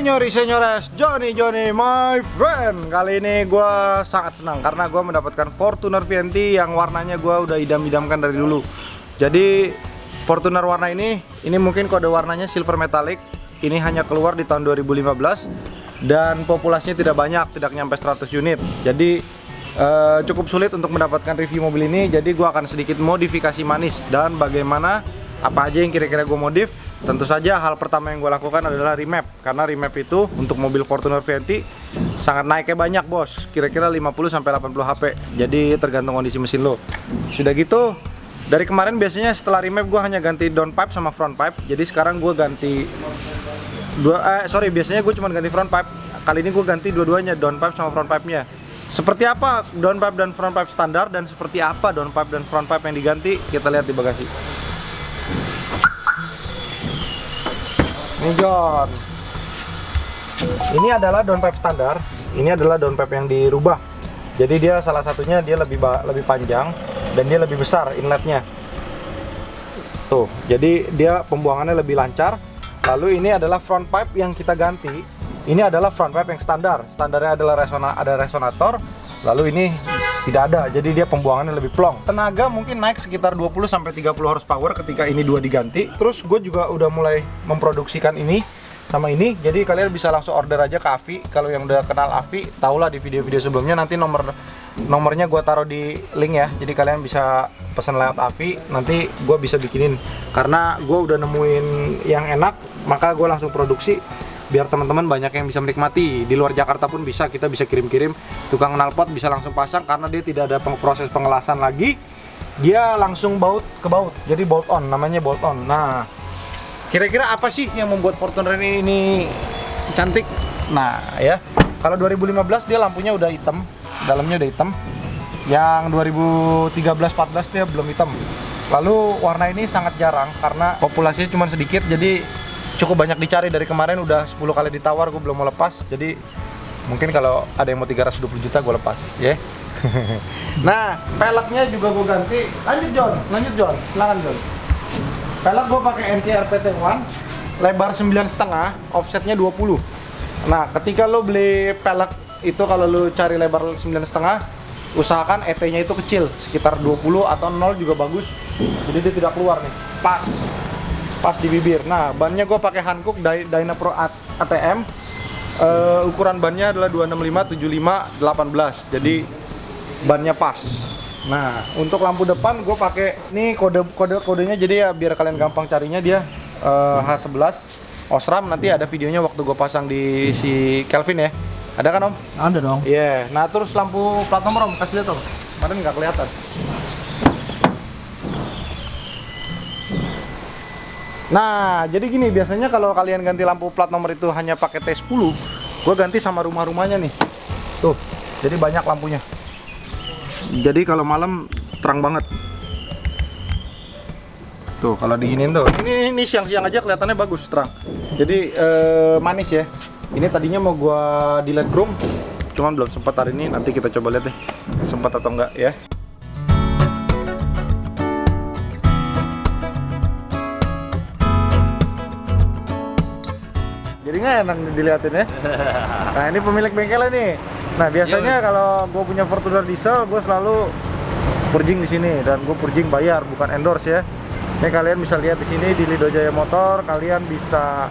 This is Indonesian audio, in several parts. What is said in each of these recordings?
Senyori senyores, Johnny my friend. Kali ini gue sangat senang karena gue mendapatkan Fortuner VNT yang warnanya gue udah idam-idamkan dari dulu. Jadi Fortuner warna ini mungkin kode warnanya silver metallic. Ini hanya keluar di tahun 2015 dan populasinya tidak banyak, tidak nyampe 100 unit. Jadi cukup sulit untuk mendapatkan review mobil ini. Jadi gue akan sedikit modifikasi manis dan bagaimana apa aja yang kira-kira gue modif. Tentu saja hal pertama yang gue lakukan adalah remap. Karena remap itu untuk mobil Fortuner VNT sangat naiknya banyak bos, kira-kira 50-80 HP. Jadi tergantung kondisi mesin lo. Sudah gitu, dari kemarin biasanya setelah remap gue hanya ganti downpipe sama front pipe. Jadi sekarang gue ganti biasanya gue cuma ganti front pipe. Kali ini gue ganti dua-duanya, downpipe sama front pipe nya. Seperti apa downpipe dan front pipe standar dan seperti apa downpipe dan front pipe yang diganti, kita lihat di bagasi. Ini John. Ini adalah downpipe standar. Ini adalah downpipe yang dirubah. Jadi dia salah satunya dia lebih panjang dan dia lebih besar inletnya. Tuh, jadi dia pembuangannya lebih lancar. Lalu ini adalah front pipe yang kita ganti. Ini adalah front pipe yang standar. Standarnya adalah ada resonator. Lalu ini tidak ada. Jadi dia pembuangannya lebih plong. Tenaga mungkin naik sekitar 20-30 horsepower ketika ini dua diganti. Terus gue juga udah mulai memproduksikan ini sama ini. Jadi kalian bisa langsung order aja ke Avi. Kalau yang udah kenal Avi, tahulah di video-video sebelumnya. Nanti nomornya gue taruh di link ya. Jadi kalian bisa pesan lewat Avi. Nanti gue bisa bikinin. Karena gue udah nemuin yang enak, maka gue langsung produksi. Biar teman-teman banyak yang bisa menikmati. Di luar Jakarta pun bisa, kita bisa kirim-kirim. Tukang knalpot bisa langsung pasang karena dia tidak ada proses pengelasan lagi. Dia langsung baut ke baut. Jadi bolt on, namanya bolt on. Nah, kira-kira apa sih yang membuat Fortuner ini cantik? Nah, ya. Kalau 2015 dia lampunya udah hitam, dalamnya udah hitam. Yang 2013-14 dia belum hitam. Lalu warna ini sangat jarang karena populasinya cuma sedikit, jadi cukup banyak dicari. Dari kemarin udah 10 kali ditawar, gue belum mau lepas. Jadi mungkin kalau ada yang mau 320 juta gue lepas ya. Nah, peleknya juga gue ganti. Lanjut John, silakan John. Pelek gue pakai NCR PT1, lebar 9,5, offsetnya 20. Nah, ketika lo beli pelek itu, kalau lo cari lebar 9,5, usahakan ET nya itu kecil, sekitar 20 atau 0 juga bagus. Jadi dia tidak keluar nih, pas di bibir. Nah, bannya gue pakai Hankook Dynapro ATM. Ukuran bannya adalah 265, 75, 18. Jadi bannya pas. Nah, untuk lampu depan gue pakai ini kodenya, jadi ya biar kalian gampang carinya, dia H11 Osram. Nanti ada videonya waktu gue pasang di si Kelvin ya. Ada kan Om? Ada dong. Iya. Nah, terus lampu plat nomor Om, kasih lihat Om. Kemarin nggak kelihatan. Nah, jadi gini, biasanya kalau kalian ganti lampu plat nomor itu hanya pakai T10, gue ganti sama rumah-rumahnya nih. Tuh, jadi banyak lampunya. Jadi kalau malam terang banget. Tuh, kalau diginiin tuh. Ini siang-siang aja kelihatannya bagus, terang. Jadi manis ya. Ini tadinya mau gue di Lightroom, cuman belum sempat hari ini. Nanti kita coba lihat deh, sempat atau enggak ya. Jadi nggak enak dilihatin ya. Nah, ini pemilik bengkelnya nih. Nah, biasanya kalau gue punya Fortuner diesel, gue selalu purging di sini, dan gue purging bayar, bukan endorse ya. Ini kalian bisa lihat di sini di Lido Jaya Motor, kalian bisa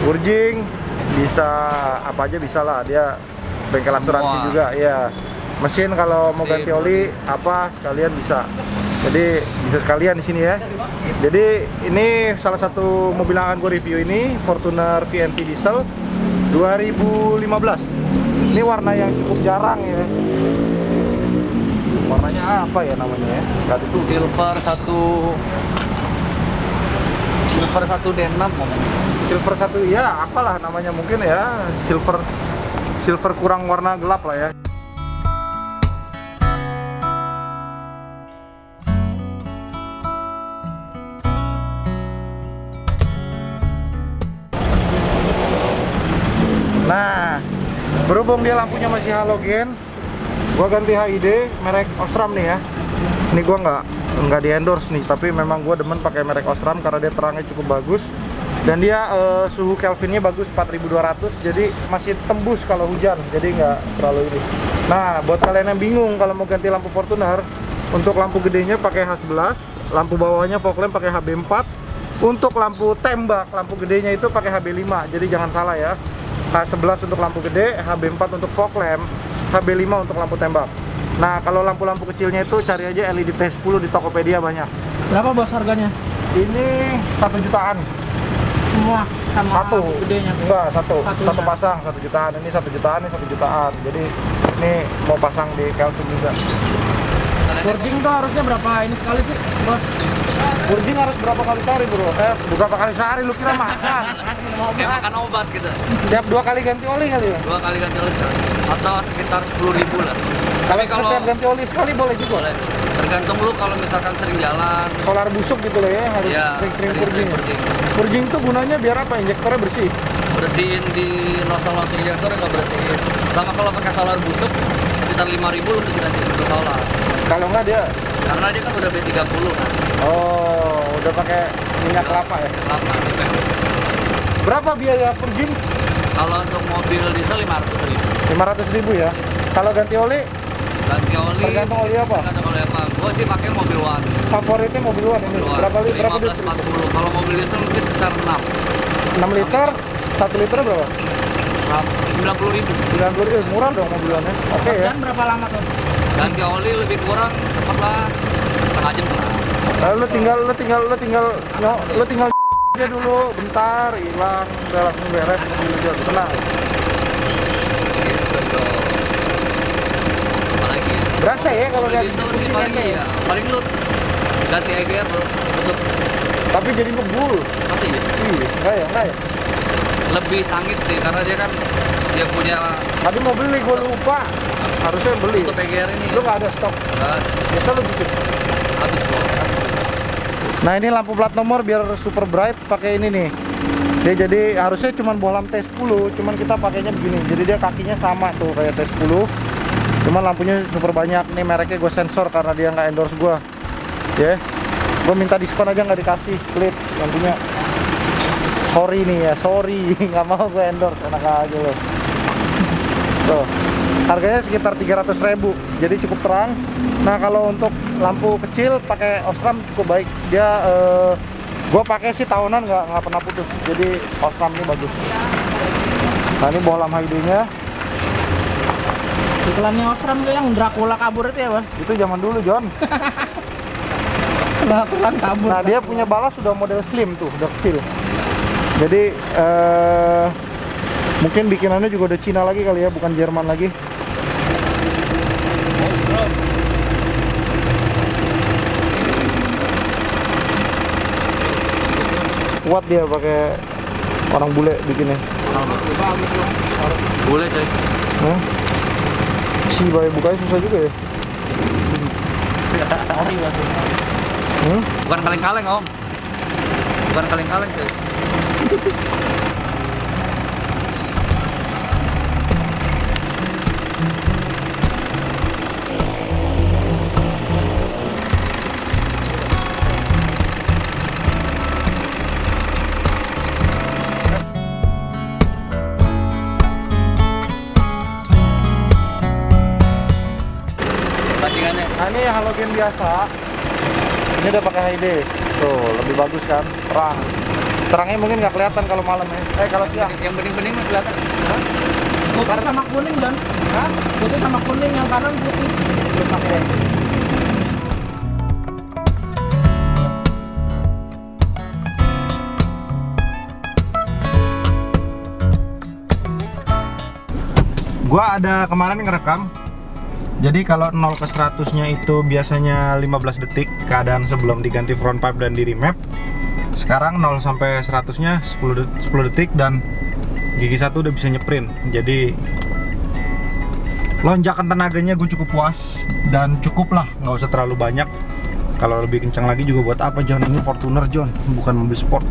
purging, bisa apa aja bisa lah. Dia bengkel asuransi juga ya. Mesin kalau mau ganti oli apa sekalian bisa. Jadi bisa sekalian di sini ya. Jadi ini salah satu mobil yang akan gue review ini, Fortuner VNT diesel 2015. Ini warna yang cukup jarang ya. Warnanya apa ya namanya ya? Gak itu Silver 1 D6 Silver 1 ya, apalah namanya, mungkin ya silver kurang warna gelap lah ya. Nah, berhubung dia lampunya masih halogen, gua ganti HID merek Osram nih ya. Ini gua nggak di endorse nih, tapi memang gua demen pakai merek Osram karena dia terangnya cukup bagus. Dan dia suhu Kelvinnya bagus 4200, jadi masih tembus kalau hujan, jadi nggak terlalu ini. Nah, buat kalian yang bingung kalau mau ganti lampu Fortuner, untuk lampu gedenya pakai H11, lampu bawahnya fog lamp pakai HB4, untuk lampu tembak, lampu gedenya itu pakai HB5, jadi jangan salah ya. H11 untuk lampu gede, HB4 untuk fog lamp, HB5 untuk lampu tembak. Nah, kalau lampu-lampu kecilnya itu cari aja LED T10 di Tokopedia banyak. Berapa bos harganya? Ini 1 jutaan. Semua sama Satu, gedenya. enggak satu Satunya. pasang 1 jutaan. Ini 1 jutaan, ini 1 jutaan. Jadi ini mau pasang di Kelvin juga. Forging tuh harusnya berapa ini sekali sih, bos? Purging harus berapa kali sehari bro? Berapa kali sehari? Lu kira makan? Kayak makan obat gitu. Tiap 2 kali ganti oli kali ya? 2 kali ganti oli sekali. Atau sekitar 10.000 lah. Tapi kalau setiap ganti oli sekali boleh juga. boleh, tergantung lu kalau misalkan sering jalan. Solar busuk gitu loh ya, harus Ya, sering-sering sering-sering purging. purging. Purging tuh gunanya biar apa? Injektornya bersih. Bersihin di nozzle-nozzle injektor nggak bersihin. Sama kalau pakai solar busuk sekitar 5.000 lu mesti ganti filter solar. Kalau enggak dia, Karena dia kan udah B30 kan. oh udah pakai minyak kelapa ya. Kelapa tipe. Berapa biaya purging? Kalau untuk mobil diesel 500.000. 500.000 ya. Kalau ganti oli, Ganti oli. tergantung oli apa? Tergantung oli apa. Gua sih pakai mobil one. Favoritnya mobil luar ini. Mobil one. Berapa duit? 15.40. Kalau mobil diesel mungkin sekitar 6 liter, 1 liter berapa? 90.000. 90.000, murah dong mobilannya. Oke ya. Dan berapa lama tuh? Ganti oli lebih kurang cepet lah, setengah jam lah. Lu tinggal aja dulu, bentar, hilang, udah langsung beres, mobil juga tenang. Gitu dong. Apalagi Berasa ya kalau mobil lihat diesel sih purging paling ya. iya. Paling lu ganti EGR bro, tutup Tapi jadi ngebul. masih ya. Enggak ya. Lebih sangit sih karena dia kan dia punya Tadi mau beli, gue lupa. Harusnya beli. tutup EGR ini. Lu nggak ada stok. Kan, Biasa lu bikin. habis bro. Nah ini lampu plat nomor biar super bright pakai ini nih. Dia jadi harusnya cuma bohlam T10, cuman kita pakainya begini. Jadi dia kakinya sama tuh kayak T10. Cuman lampunya super banyak. Nih mereknya gue sensor karena dia nggak endorse gue. Ya. Gue minta diskon aja nggak dikasih split lampunya. Sorry nih ya, sorry nggak mau gue endorse, enak aja loh. Tuh. Harganya sekitar 300.000, jadi cukup terang. Nah kalau untuk lampu kecil pakai Osram cukup baik. Dia gua pakai sih tahunan nggak pernah putus. Jadi Osram ini bagus. Nah ini bohlam HD-nya. Iklannya Osram tuh yang Dracula kabur itu ya, bos? Itu zaman dulu John. Dracula kabur. Nah dia punya balas sudah model slim tuh, udah kecil. Jadi mungkin bikinannya juga udah Cina lagi kali ya, bukan Jerman lagi. Kuat dia pakai orang bule bikinnya. Boleh coy. Hah? Si bayi bukanya susah juga ya. Bukan kaleng-kaleng om. Bukan kaleng-kaleng coy. Bandingannya Nah ini halogen biasa. Ini udah pakai HD. Tuh lebih bagus kan, terang. Terangnya mungkin nggak kelihatan kalau malam ya. Kalau siang. yang bening-bening mah kelihatan. Putih sama kuning, John. Hah? Putih sama kuning, yang kanan putih. Belum pakai. Gua ada kemarin ngerekam. Jadi kalau 0 ke 100-nya itu biasanya 15 detik keadaan sebelum diganti front pipe dan di remap. Sekarang 0 sampai 100-nya 10 detik dan gigi satu udah bisa nyeprin. Jadi lonjakan tenaganya gue cukup puas dan cukup lah, nggak usah terlalu banyak. Kalau lebih kencang lagi juga buat apa John? Ini Fortuner John, bukan mobil sport.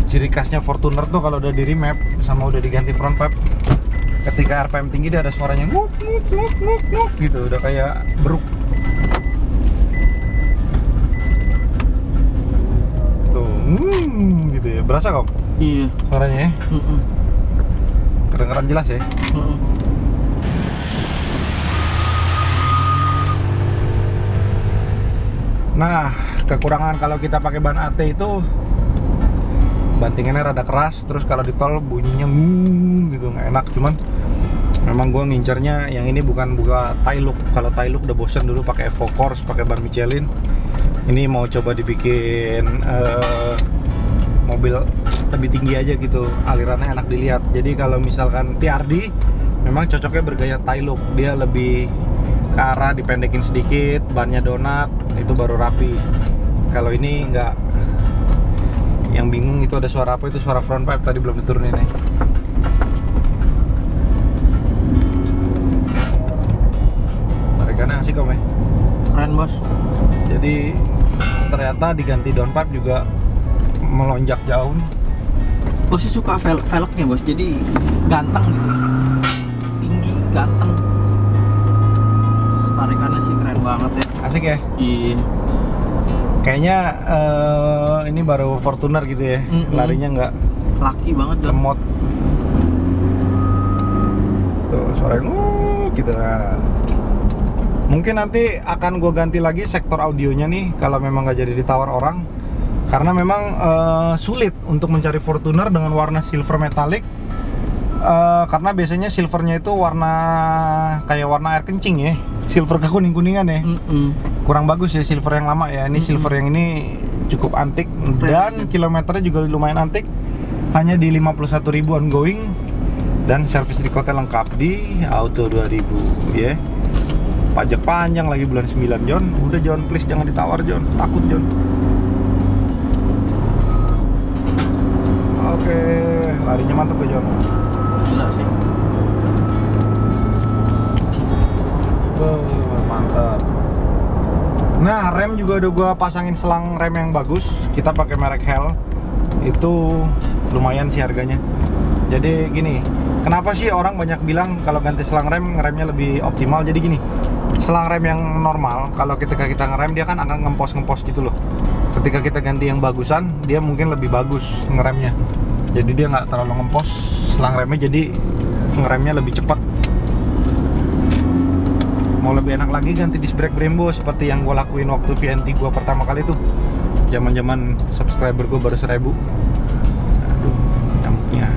ciri khasnya Fortuner tuh kalau udah di remap sama udah diganti front pipe, ketika RPM tinggi dia ada suaranya nguk nguk nguk nguk nguk gitu, udah kayak beruk. Tuh, gitu ya. Berasa kok Iya. suaranya ya? Mm-mm. Kedengeran jelas ya? Mm-mm. Nah, kekurangan kalau kita pakai ban AT itu bantingannya rada keras, terus kalau di tol bunyinya gitu, nggak enak. Cuman memang gue ngincernya yang ini bukan buka Tailuk. Kalau Tailuk udah bosen dulu pakai Evo Corse, pakai ban Michelin. Ini mau coba dibikin mobil lebih tinggi aja gitu, alirannya enak dilihat. Jadi kalau misalkan TRD memang cocoknya bergaya Tailuk, dia lebih ke arah dipendekin sedikit, bannya donat, itu baru rapi. Kalau ini enggak. Yang bingung itu ada suara apa, itu suara front pipe tadi belum diturunin nih. Tarikannya asik om ya. Keren bos. Jadi ternyata diganti downpipe juga melonjak jauh nih. Gue sih suka velgnya bos, jadi ganteng gitu, tinggi, ganteng. Tarikannya sih keren banget ya. Asik ya. Iya. Kayaknya ini baru Fortuner gitu ya. Larinya nggak Laki banget Jon. lemot. Tuh suaranya gitu kan. Mungkin nanti akan gue ganti lagi sektor audionya nih kalau memang nggak jadi ditawar orang, karena memang sulit untuk mencari Fortuner dengan warna silver metallic, karena biasanya silvernya itu warna kayak warna air kencing ya, silver kekuning-kuningan ya. Kurang bagus ya silver yang lama ya. Ini silver yang ini cukup antik dan kilometernya juga lumayan antik, hanya di 51.000 ongoing dan servis di kota lengkap di Auto 2000 ya. Pajak panjang lagi bulan 9 John. Udah John, please jangan ditawar John, takut John. Oke, larinya mantap ke John. Gila sih. Mantap. Nah, rem juga udah gua pasangin selang rem yang bagus. Kita pakai merek Hell. Itu lumayan sih harganya. Jadi gini, kenapa sih orang banyak bilang kalau ganti selang rem, ngeremnya lebih optimal? Jadi gini, selang rem yang normal, kalau ketika kita ngerem dia kan akan ngempos-ngempos gitu loh. Ketika kita ganti yang bagusan, dia mungkin lebih bagus ngeremnya. Jadi dia nggak terlalu ngempos selang remnya, jadi ngeremnya lebih cepat. Mau lebih enak lagi ganti disc brake Brembo seperti yang gue lakuin waktu VNT gue pertama kali tuh. Zaman-zaman subscriber gue baru 1000. Aduh, nyamuknya.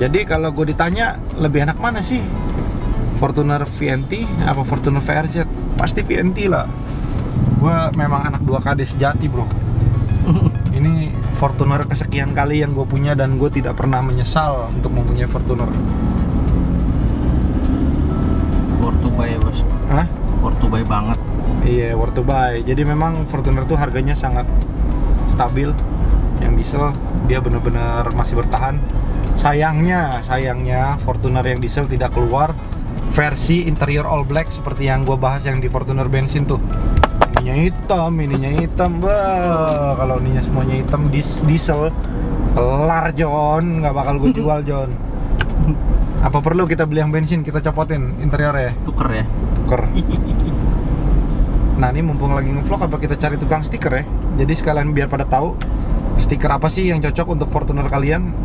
Jadi kalau gue ditanya lebih enak mana sih? Fortuner VNT apa Fortuner VRZ? Pasti VNT lah. Gue memang anak 2KD sejati bro. Ini Fortuner kesekian kali yang gue punya dan gue tidak pernah menyesal untuk mempunyai Fortuner. Worth to buy ya bos. Hah? Worth to buy banget. Iya, worth to buy. Jadi memang Fortuner tuh harganya sangat stabil. Yang diesel dia benar-benar masih bertahan. Sayangnya Fortuner yang diesel tidak keluar versi interior all black seperti yang gue bahas yang di Fortuner bensin tuh. Ininya hitam, bah. Kalau ininya semuanya hitam diesel, kelar John, nggak bakal gue jual John. Apa perlu kita beli yang bensin, kita copotin interiornya? Tuker ya. Tuker. Nah ini mumpung lagi ngevlog, apa kita cari tukang stiker ya? Jadi sekalian biar pada tahu stiker apa sih yang cocok untuk Fortuner kalian.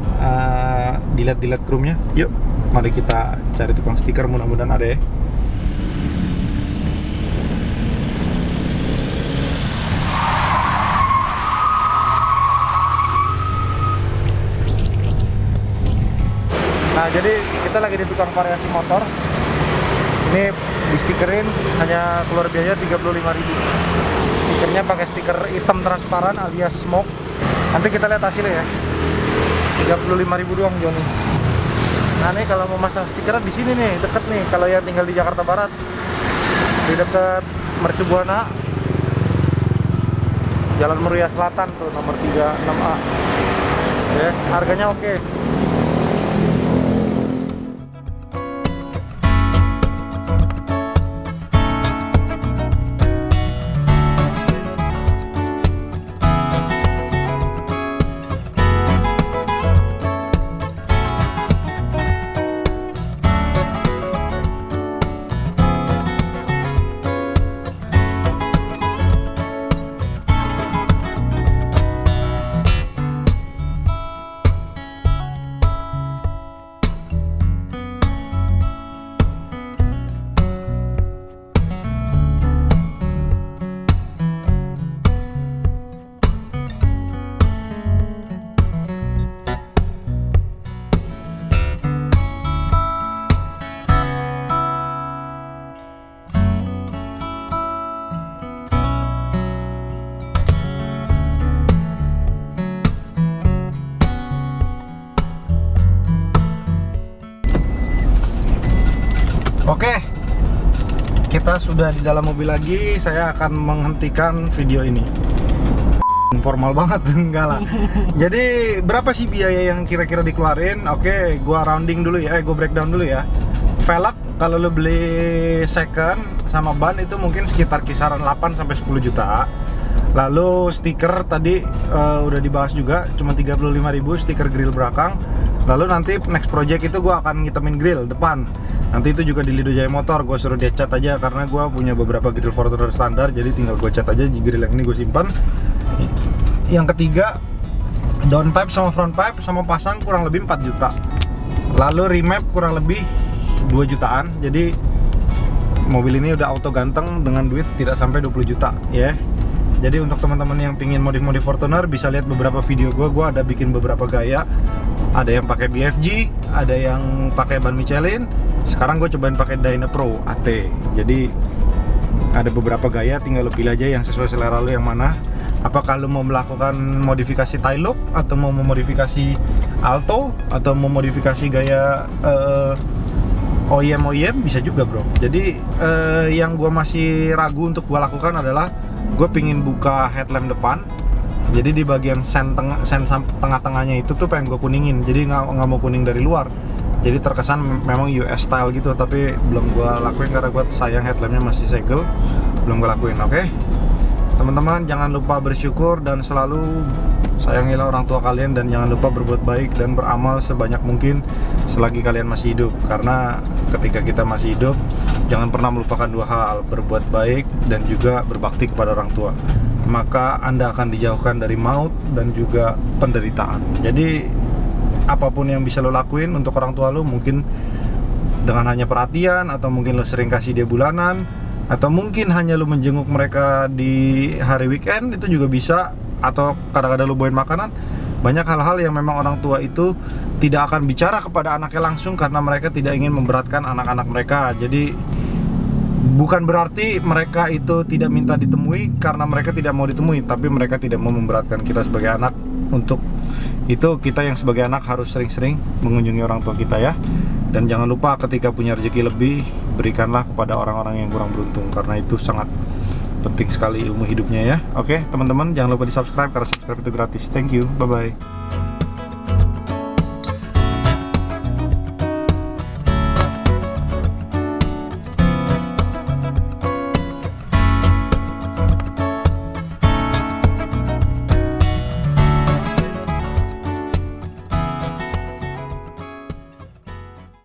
Dilihat chrome-nya. Yuk, mari kita cari tukang stiker, mudah-mudahan ada ya. Nah jadi kita lagi di tukang variasi motor. Ini di stikerin hanya keluar biaya 35.000. Stikernya pakai stiker hitam transparan alias smoke. Nanti kita lihat hasilnya ya. 35.000 doang Joni. Nah nih kalau mau masang stiker di sini nih, deket nih. Kalau yang tinggal di Jakarta Barat, di dekat Mercu Buana, Jalan Meruya Selatan tuh, nomor 36A. Ya, harganya oke. Oke, kita sudah di dalam mobil lagi. Saya akan menghentikan video ini. Formal banget, enggak lah. Jadi berapa sih biaya yang kira-kira dikeluarin? Oke, gua rounding dulu ya, gua breakdown dulu ya. Velg kalau lo beli second sama ban itu mungkin sekitar kisaran 8 sampai 10 juta. Lalu stiker tadi udah dibahas juga, cuma 35.000 stiker grill belakang. Lalu nanti next project itu gua akan ngitemin grill depan. Nanti itu juga di Lido Jaya Motor, gue suruh dia cat aja karena gue punya beberapa grill Fortuner standar, jadi tinggal gue cat aja. Grill yang ini gue simpan. Yang ketiga, downpipe sama front pipe sama pasang kurang lebih 4 juta. Lalu remap kurang lebih 2 jutaan. Jadi mobil ini udah auto ganteng dengan duit tidak sampai 20 juta ya. Jadi untuk teman-teman yang pingin modif-modif Fortuner bisa lihat beberapa video gue ada bikin beberapa gaya. Ada yang pakai BFG, ada yang pakai ban Michelin. Sekarang gue cobain pakai Dyna Pro AT. Jadi ada beberapa gaya, tinggal lo pilih aja yang sesuai selera lo yang mana. Apakah lo mau melakukan modifikasi tie look, atau mau memodifikasi alto, atau mau modifikasi gaya OEM bisa juga bro. Jadi yang gue masih ragu untuk gue lakukan adalah gue pingin buka headlamp depan. Jadi di bagian sen tengah-tengahnya itu tuh pengen gue kuningin. Jadi nggak mau kuning dari luar. Jadi terkesan memang US style gitu. Tapi belum gue lakuin karena gue sayang headlampnya masih segel. Belum gue lakuin, oke? Teman-teman jangan lupa bersyukur dan selalu sayangilah orang tua kalian. Dan jangan lupa berbuat baik dan beramal sebanyak mungkin selagi kalian masih hidup. Karena ketika kita masih hidup, jangan pernah melupakan dua hal: berbuat baik dan juga berbakti kepada orang tua. Maka Anda akan dijauhkan dari maut dan juga penderitaan. Jadi apapun yang bisa lo lakuin untuk orang tua lo, mungkin dengan hanya perhatian, atau mungkin lo sering kasih dia bulanan, atau mungkin hanya lo menjenguk mereka di hari weekend, itu juga bisa. Atau kadang-kadang lo bawain makanan. Banyak hal-hal yang memang orang tua itu tidak akan bicara kepada anaknya langsung karena mereka tidak ingin memberatkan anak-anak mereka. Jadi bukan berarti mereka itu tidak minta ditemui karena mereka tidak mau ditemui, tapi mereka tidak mau memberatkan kita sebagai anak. Untuk itu kita yang sebagai anak harus sering-sering mengunjungi orang tua kita ya. Dan jangan lupa ketika punya rezeki lebih, berikanlah kepada orang-orang yang kurang beruntung, karena itu sangat penting sekali ilmu hidupnya ya. Oke teman-teman, jangan lupa di subscribe karena subscribe itu gratis. Thank you, bye bye.